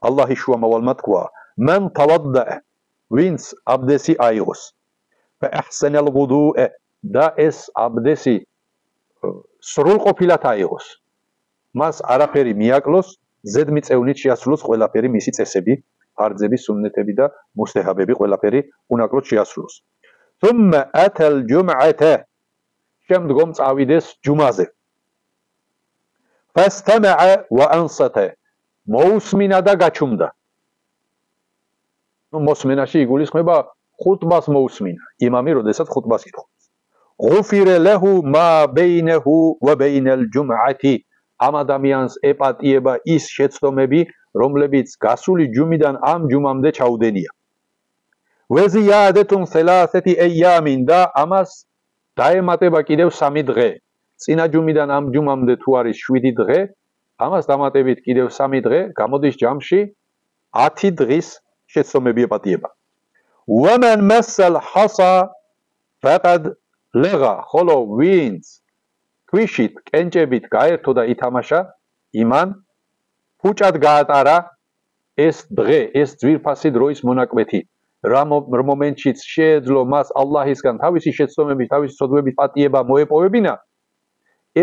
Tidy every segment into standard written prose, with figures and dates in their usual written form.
Allahi შუამავალმა თქვა მან თავადდა ვინც აბდესი აიღოს فأحسن الوضوء და ეს აბდესი სრულყოფილად აიღოს მას არაფერი მიაკლოს ზედმიწევნით შეასრულოს ყველაფერი მისი წესები ფარძები სუნნეტები და მუსტეჰაბები ყველაფერი უნაკლოდ შეასრულოს ثم أتى الجمعة შემდგომ წავიდეს ჯუმაზე فاستمع وأنصت მოусმინა და გაჩუმდა მოსმენაში იგულისხმება ხუტბას მოусმინა იმამი როდესაც ხუტბას ითხოვს غفر له ما بينه وبين الجمعة ამ ადამიანს ეპატიება ის შეცდომები რომლებიც გასული ჯუმიდან ამ ჯუმამდე ჩაუდენია وزيادة ثلاثة أيام და ამას დაემატება კიდევ 3 დღე წინა ჯუმიდან ამ ჯუმამდე თუ არის 7 დღე ამას დამატებით კიდევ 3 დღე გამოდის ჯამში 10 დღის შეცდომები ეპატიება ومن مس الحصى فقد لغى ხოლო ვინც ქვიშით კენჭებით გაერთო და ითამაშა იმან ფუჭად გაატარა ეს დღე ეს ძვირფასი დროის მონაკვეთი რა მომენტშიც შეეძლო მას ალლაჰისგან თავისი შეცდომებით თავისი ცოდვებით პატიება მოეპოვებინა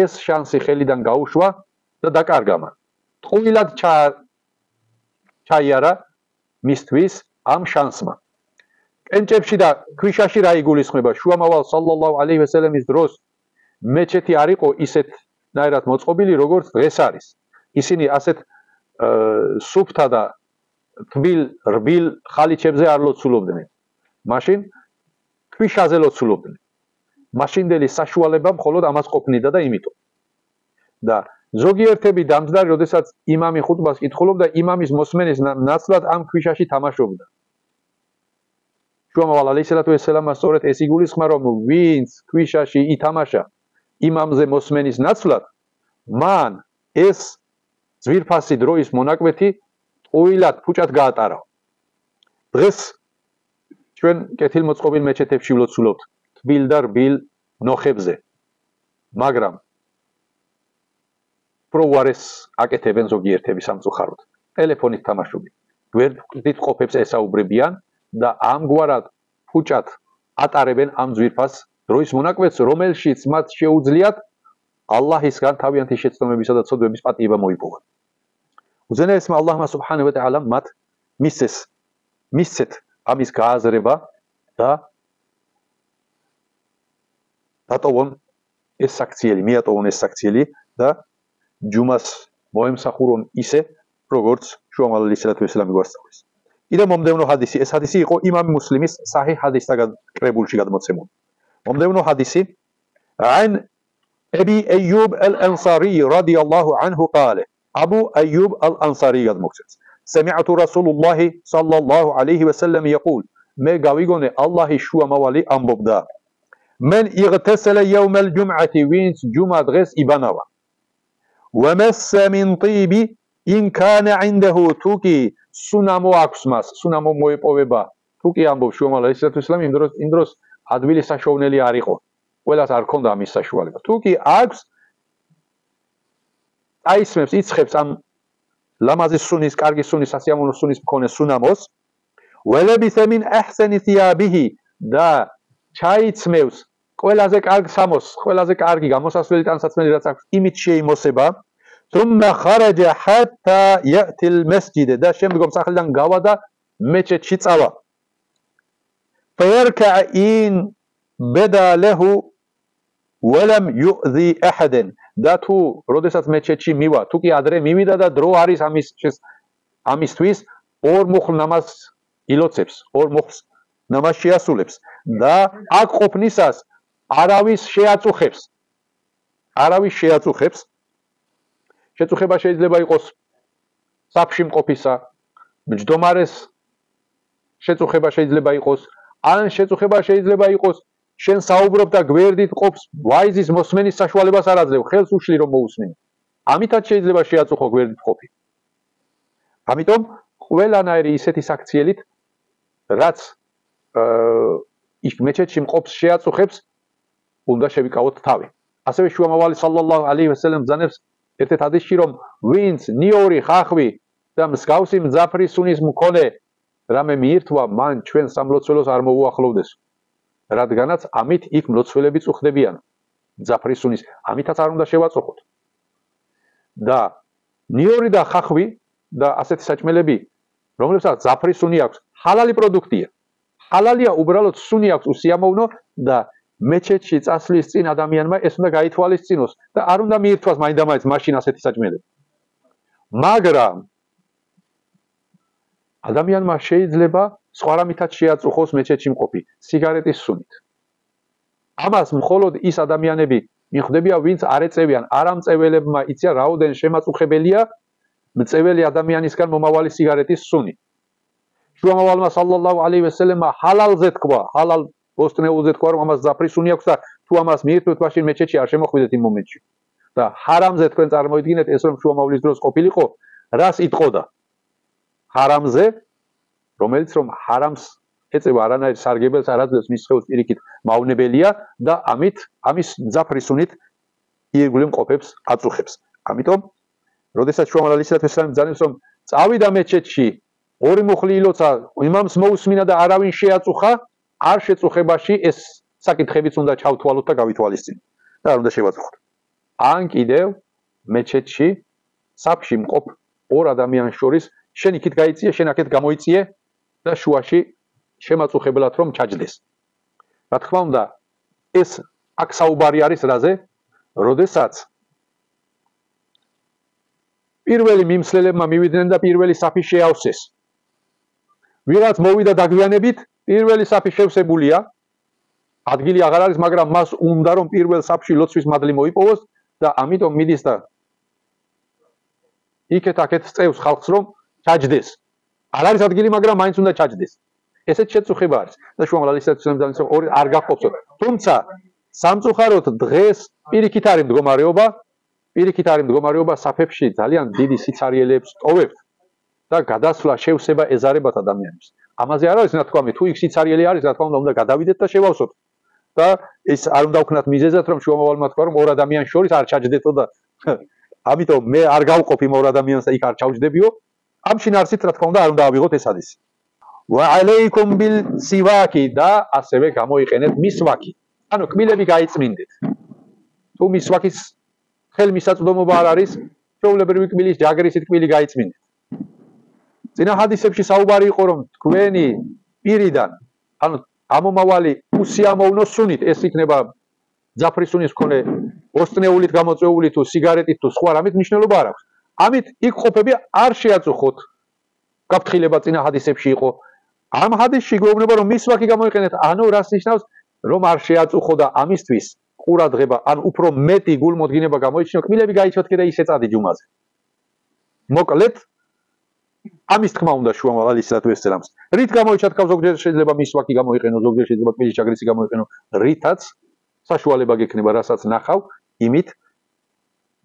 ეს შანსი ხელიდან გაუშვა და დაკარგა მან ტყუილად ჩაიარა მისთვის ამ შანსმა კენჭებში და ქვიშაში რა იგულისხმება შუამავალ სალლალლაჰუ ალეიჰი ვესელემის დროს მეჩეთი არ იყო ისეთნაირად მოწყობილი როგორც დღეს არის ისინი ასეთ სუფთა და თბილ რბილ ხალიჩებზე არ ლოცულობდნენ მაშინ ქვიშაზე ლოცულობდნენ მაშინდელი საშუალება მხოლოდ ამას ყოფნიდა და იმიტომ და ზოგიერთები დამძდარი როდესაც იმამი ხუტბას კითხულობდა იმამის მოსმენის ნაცვლად ამ ქვიშაში თამაშობდა შუამავალ ალეისალათუ ვესალამმა სწორედ ეს იგულისხმა რომ ვინც ქვიშაში ითამაშა იმამზე მოსმენის ნაცვლად მან ეს ძვირფასი დროის მონაკვეთი ტყუილად ფუჭად გაატარა დღეს ჩვენ კეთილმოწყობილ მეჩეთებში ვლოცულობთ თბილ და რბილ ნოხებზე მაგრამ პროვარეს აკეთებენ ზოგიერთები სამწუხაროდ ტელეფონით თამაშობენ გვერდით ყოფებს ესაუბრებიან და ამგვარად ფუჭად ატარებენ ამ ძვირფას დროის მონაკვეთს რომელშიც მათ შეუძლიათ ალლაჰისგან თავიანთი შეცდომებისა და ცოდვების პატიება მოიპოვონ უზენაესმა ალლაჰმა სუბჰანაჰუ ვა თაალამ მათ მისცეთ ამის გააზრება და დატოვონ ეს საქციელი მიატოვონ ეს საქციელი და ჯუმას მოემსახურონ ისე როგორც შუამავალ ალეისალათუ ვესალამი გვასწავლის ida მომდევნო ჰადისი ეს ჰადისი იყო იმამი მუსლიმის საჰი ჰადისთან კრებულში გადმოცემული მომდევნო ჰადისი عن أبي أيوب الأنصاري رضي الله عنه قال أبو أيوب الأنصاري გადმოგცემს سمعت رسول الله صلى الله عليه وسلم يقول მე გავიგონე ალლაჰი შუამავალი ამბობდა من اغتسل يوم الجمعة ვინც ჯუმა დღეს იბანავა ومس من طيب إن كان عنده თუკი სუნამო აქვს მას სუნამო მოეპოვება თუკი ამბობს შუამავალ ალეისალათუ ვესალამი იმ დროს ადვილი საშოვნელი არ იყო ყველას არ ქონდა ამის საშუალება თუკი აქვს აისმებს იცხებს ამ ლამაზის სუნის კარგი სუნის სასიამოვნო სუნის მქონე სუნამოს ველებისე მინ აჰსანი თიაბიჰი და ჩაიცმევს ყველაზე კარგ სამოს ყველაზე კარგი გამოსასვლელი ტანსაცმელი რაც აქვს იმით შეიმოსება ثم خرج حتى يأتي المسجد და შემდგომ სახლიდან გავა და მეჩეთში წავა فيركع إن بدا له ولم يؤذي أحدا და თუ როდესაც მეჩეთში მივა თუ კი ადრე მივიდა და დრო არის ამისთვის ორ მუხლ ნამაზ ილოცებს ორ მუხლს ნამაზ შეასრულებს და აქ ყოფნისას არავის შეაწუხებს შეწუხება შეიძლება იყოს საფში მყოფისა მჯდომარეს შეწუხება შეიძლება იყოს ან შეწუხება შეიძლება იყოს შენ საუბრობ და გვერდით ყოფს ვაიზის მოსმენის საშუალებას არ აძლევ ხელს უშლი რომ მოусმინო ამითაც შეიძლება შეაწუხო გვერდით ყოფი ამიტომ ყველანაირი ისეთი საქციელით რაც მეჩეთში მყოფს შეაწუხებს უნდა შევიკავოთ თავი ასევე შუამავალი სალლალლაჰუ ალეიჰი ვესელემ ბრძანებს ერთ-ერთ ჰადისში რომ ვინც ნიორი ხახვი და მსგავსი მძაფრი სუნის მქონე რამე მიირთვა მან ჩვენ სამლოცველოს არ მოუახლოვდეს, რადგანაც ამით იქ მლოცველები წუხდებიან. მძაფრი სუნის ამითაც არ უნდა შევაწუხოთ. და ნიორი და ხახვი და ასეთი საჭმელები, რომლებსაც მძაფრი სუნი აქვს, ჰალალი პროდუქტია. ჰალალია უბრალოდ სუნი აქვს უსიამოვნო და მეჩეთში წასვლის წინ ადამიანმა ეს უნდა გაითვალისწინოს და არ უნდა მიირთვას მაინდამაინც მაშინ ასეთი საჭმელები. მაგრამ ადამიანმა შეიძლება სხვა რამითაც შეაწუხოს მეჩეთში მყოფი სიგარეტის სუნით. ამას მხოლოდ ის ადამიანები მიხვდებია, ვინც არ ეწევიან, არამწეველებმა იციან რაოდენ შემაწუხებელია მწეველი ადამიანისგან მომავალი სიგარეტის სუნი. შუამავალმა სალალლაჰუ ალეიჰი ვესელემმა ჰალალზე თქვა, ჰალალ ბოსტნეულზე თქვა, რომ ამას მძაფრი სუნი აქვს და თუ ამას მიირთვეთ, მაშინ მეჩეთში არ შემოხვიდეთ იმ მომენტში. და ჰარამზე თქვენ წარმოიდგინეთ ეს რომ შუამავლის დროს ყოფილიყო, რას იტყოდა? ჰარამზე, რომელიც რომ ჰარამს ეწევა არანაირ სარგებელს არ აძლევს მის სხეულს პირიქით მავნებელია და ამის მძაფრი სუნით ირგვლივ მყოფებს აწუხებს. ამიტომ, როდესაც შუამავალ ალეისალამი ბრძანებს რომ წავიდა მეჩეთში, ორი მუხლი ილოცა, იმამს მოусმინა და არავინ შეაწუხა, არ შეწუხებაში ეს საკითხებიც უნდა ჩავთვალოთ და გავითვალისწინოთ. და არ უნდა შევაწუხოთ. ან კიდევ მეჩეთში საფში მყოფ ორ ადამიანს შორის შენ იქით გაიწიე, შენ აქეთ გამოიწიე და შუაში შემაწუხებლად რომ ჩაჯდეს. რა თქმა უნდა, ეს აქ საუბარი არის რაზე? როდესაც პირველი მიმსლელებმა მივიდნენ და პირველი საფი შეავსეს. ვიღაც მოვიდა დაგვიანებით, პირველი საფი შევსებულია, ადგილი აღარ არის, მაგრამ მას უნდა რომ პირველ საფში ლოცვის მადლი მოიპოვოს და ამიტომ მიდის და იქეთ-აქეთ წევს ხალხს რომ ჩაჯდეს. არ არის ადგილი, მაგრამ მაინც უნდა ჩაჯდეს. ესეც შეწუხება არის და შუამავალ ალეისალამი ორი არ გახყოფსო. თუმცა სამწუხაროდ დღეს პირიქით არის მდგომარეობა საფებში ძალიან დიდი სიცარიელეებს ტოვებთ და გადასვლა შევსება ეზარებათ ადამიანებს. ამაზე არ არის ნათქვამი, თუ იქ სიცარიელე არის, რა თქმა უნდა გადავიდეთ და შევავსოთ. და ეს არ უნდა ვქნათ მიზეზად, რომ შუამავალმა თქვა, რომ ორ ადამიანს შორის არ ჩაჯდეთო და ამიტომ მე არ გავყოფ იმ ორ ადამიანს და იქ არ ჩავჯდებიო. ამ შინაარსით რა თქმა უნდა არ უნდა ავიღოთ ეს ჰადისი. ვა ალეიკუმ ბილ სივაკი და ასევე გამოიყენეთ მისვაკი. ანუ კბილები გაიწმინდეთ. თუ მისვაკის ხელმისაწვდომობა არ არის, ჩვეულებრივი კბილის ჯაგრისით კბილი გაიწმინდეთ. წინა ჰადისებში საუბარი იყო რომ თქვენი პირიდან, ანუ ამომავალი უსიამოვნო სუნით, ეს იქნება მძაფრი სუნის მქონე ბოსტნეულით გამოწვეული თუ სიგარეტით თუ სხვა რამით მნიშვნელობა არ აქვს. ამით იქ ყოფები არ შეაწუხოთ. გაფრთხილება წინა ჰადისებში იყო. ამ ჰადისში გვეუბნება რომ მისვაკი გამოიყენეთ, ანუ რას ნიშნავს, რომ არ შეაწუხო და ამისთვის ყურადღება, ან უფრო მეტი გულმოდგინება გამოიჩინო, კბილები გაიცვათ და ისე წადი ჯუმაზე. მოკლედ ამის თქმა უნდა შუამავალ ალეისალამს. რით გამოიჩათქავ, ზოგჯერ შეიძლება მისვაკი გამოიყენო, ზოგჯერ შეიძლება კბილის ჯაგრისი გამოიყენო, რითაც საშუალება გექნება, რასაც ნახავ, იმით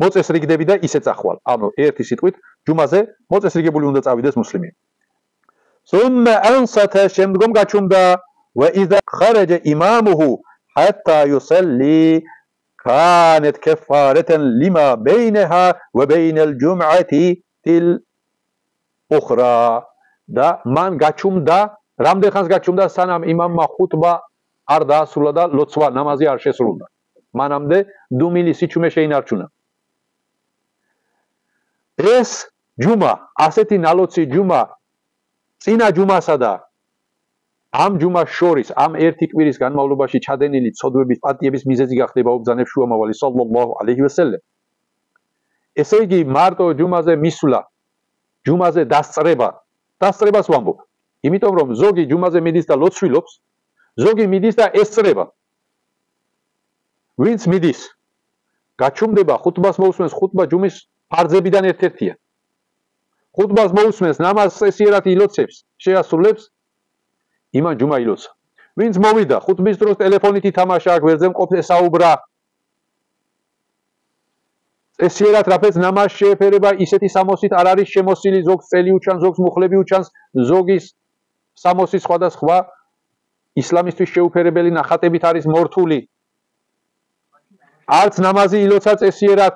მოწესრიგდები და ისე წახვალ. ანუ ერთი სიტყვით, ჯუმაზე მოწესრიგებული უნდა წავიდეს მუსლიმი. ثم أنصت შემდგომ გაჩუმდა وإذا خرج إمامه حتى يصلي كانت كفارة لما بينها وبين الجمعة الأخرى და მან გაჩუმდა, რამდენ ხანს გაჩუმდა, სანამ იმამმა ხუთბა არ დაასრულა და ლოცვა ნამაზი არ შესრულდა. მანამდე დუმილი სიჩუმე შეინარჩუნა. ეს ჯუმა, ასეთი ნალოცი ჯუმა წინა ჯუმასა და ამ ჯუმას შორის, ამ ერთი კვირის განმავლობაში ჩადენილი ცოდვების პატიების მიზეზი გახდება უბრძანებს შუამავალი სალალლაჰუ ალეიჰი ვესელემ. ესე იგი მარტო ჯუმაზე მისვლა, ჯუმაზე დასწრებას ვამბობ. იმიტომ რომ ზოგი ჯუმაზე მიდის და ლოცვილობს, ზოგი მიდის და ესწრება. ვინც მიდის, გაჩუმდება, ხუთბას მოусმენს, ხუთბა ჯუმის ფარძებიდან ერთ-ერთია. ხუთბას მოусმენს, ნამაზს წესიერად ილოცებს, შეასრულებს, იმან ჯუმა ილოცა. ვინც მოვიდა, ხუთბის დროს ტელეფონით ითამაშა, გვერდზე მყოფ ესაუბრა. წესიერად რაფეც ნამაზ შეეფერება, ისეთი სამოსით არ არის შემოსილი, ზოგს წელი უჩანს, ზოგს მუხლები უჩანს, ზოგის სამოსი სხვადასხვა ისლამისთვის შეუფერებელი ნახატებით არის მორთული. არც ნამაზი ილოცა წესიერად,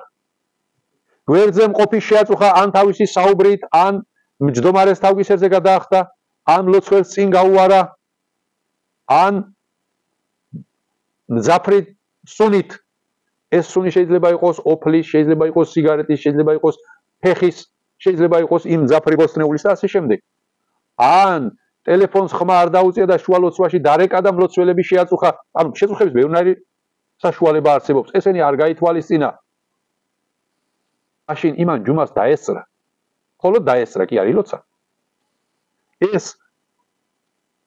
გვერდზე მყოფი შეაწუხა ან თავისი საუბრით, ან მჯდომარეს თავგისერზე გადაახდა, ან ლოცველს წინ გაუარა, ან მძაფრი სუნით, ეს სუნი შეიძლება იყოს ოფლის, შეიძლება იყოს სიგარეტის, შეიძლება იყოს ფეხის, შეიძლება იყოს იმ მძაფრი ბოსტნეულის და ასე შემდეგ. ან ტელეფონს ხმა არ დაუწია და შუა ლოცვაში დარეკა და მლოცველები შეაწუხა, ანუ შეწუხების ბევრი საშუალება არსებობს. ესენი არ გაითვალისწინა. მაშინ იმან ჯუმას დაესწრა. მხოლოდ დაესწრა, კი არის ლოცა. ეს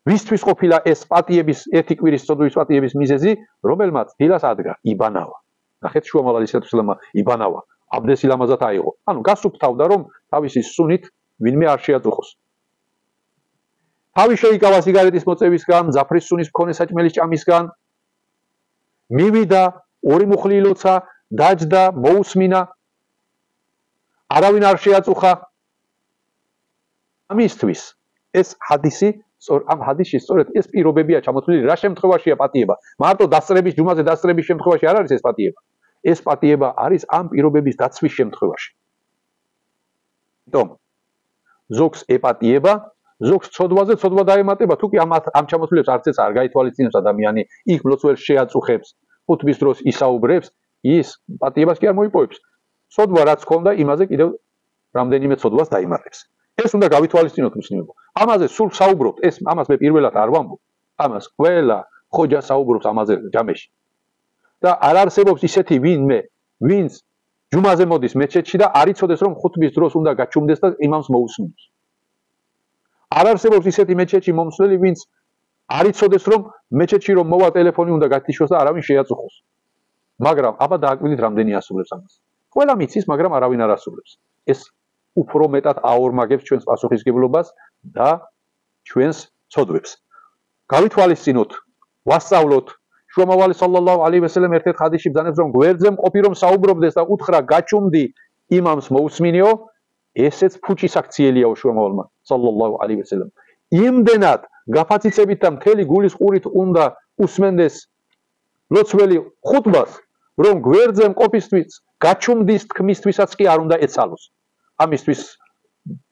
ვისთვის ყოფილა ეს პატიების ერთი კვირის წოდვის პატიების მიზეზი, რომელმაც დილას ადგა, იბანავა. ნახეთ შუამავალი სათვისლამა იბანავა, აბდესი ლამაზად აიღო. ანუ გასუფთავდა რომ თავისი სუნით ვინმე არ შეაწუხოს. თავი შეიკავა სიგარეტის მოწევისგან, მძაფრის სუნის მქონე საჭმელის ჭამისგან, მივიდა, ორი მუხლი ილოცა, დაჯდა, მოусმინა, არავინ არ შეაწუხა. ამისთვის ეს ჰადისი, ამ ჰადისში სწორედ ეს პირობებია ჩამოთვლილი, რა შემთხვევაშია პატიება. მარტო დასწრების ჯუმაზე დასწრების შემთხვევაში არ არის ეს პატიება. ეს პატიება არის ამ პირობების დაცვის შემთხვევაში. იმიტომ ზოგს ეპატიება, ზოგს ცოდვაზე ცოდვა დაემატება, თუ კი ამ ჩამოთვლილებს არც ეს არ გაითვალისწინებს ადამიანი, იქ მლოცველს შეაწუხებს, ხუთბის დროს ისაუბრებს, ის პატიებას კი არ მოიპოვებს. ცოდვა რაც ჰქონდა, იმაზე კიდევ რამდენიმე ცოდვას დაიმატებს. ეს უნდა გავითვალისწინოთ მუსლიმებო. ამაზე სულ საუბრობთ, ამას მე პირველად არ ვამბობ. ამას ყველა ხოჯა საუბრობს ამაზე ჯამეში. და არ არსებობს ისეთი ვინმე, ვინც ჯუმაზე მოდის მეჩეთში და არ იცოდეს რომ ხუთბის დროს უნდა გაჩუმდეს და იმამს მოусმინოს. არ არსებობს ისეთი მეჩეთში მომცველი, ვინც არ იცოდეს რომ მეჩეთში რომ მოვა ტელეფონი უნდა გათიშოს და არავინ შეაწუხოს. მაგრამ აბა დააკვირდით რამდენი ასრულებს ამას. ყველა მიცის, მაგრამ არავინ არ ასრულებს. ეს უფრო მეტად აორმაგებს ჩვენს პასუხისგებლობას და ჩვენს ცოდვებს. გავითვალისწინოთ, ვასწავლოთ. შუამავალი სალალლაჰუ ალეიჰი ვასალამ ერთ-ერთ ჰადისში ბრძანებს რომ გვერდზე მყოფი რომ საუბრობდეს და უთხრა გაჩუმდი იმამს მოусმინიო, ესეც ფუჭის აქციელიაო შუამავალმა სალალლაჰუ ალეიჰი ვასალამ. იმდენად გაფაციცებით და მთელი გულის ყურით უნდა უსმენდეს ლოცველი ხუთბას, რომ გვერდზე მყოფისთვის გაჩუმდის თქმისთვისაც კი არ უნდა ეცალოს. ამისთვის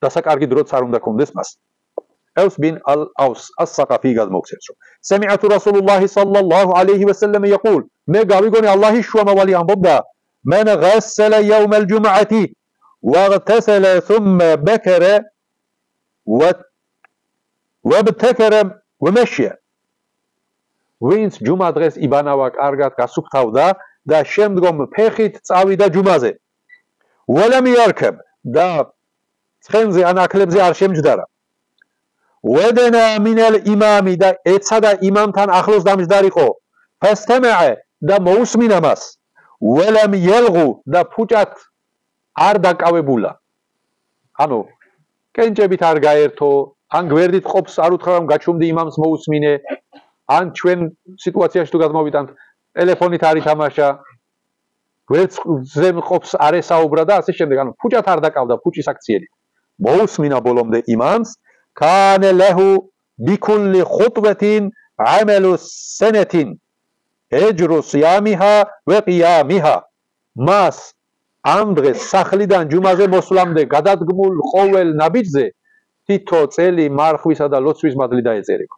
დასაკარგი დროც არ უნდა კონდეს მას. أوس بن الأوس الثقفي قد مكسر سمعت رسول الله صلى الله عليه وسلم يقول ما قاويقوني الله شو ما ولي أنبضا من غسل يوم الجمعة واغتسل ثم بكر وابتكر ومشي وينس جمعة غس إبانا وكارغات كسبتاو دا شمدغم بخيت تعوي دا جمعة ولم يركب دا تخنزي أنا أكلبزي عرشم جدارا ودنا من الإمام دا اتسادا إمام تان أخلص دامج داريقو فاستمع دا موسمي نماس ولم يلغو دا پوچات عردا قاوبولا ანუ კენჭებით არ გაერთო ან გვერდით ყოფს არ უთხრა რომ გაჩუმდი იმამს მოусმინე ან ჩვენ სიტუაციაში თუ გადმოვიტანთ ტელეფონით არ ითამაშა გვერდზე ყოფს არ ესაუბრა და ასე შემდეგ ანუ ფუჭად არ დაკავდა ფუჭის აქციელი მოусმინა ბოლომდე იმამს كان له بكل خطوة عمل سنة أجر صيامها وقيامها ماس ამ დღეს სახლიდან ჯუმაზე მოსვლამდე გადადგმულ ყოველ ნაბიჯზე თითო წელი მარხვისა და ლოცვის მადლი დაეწერება.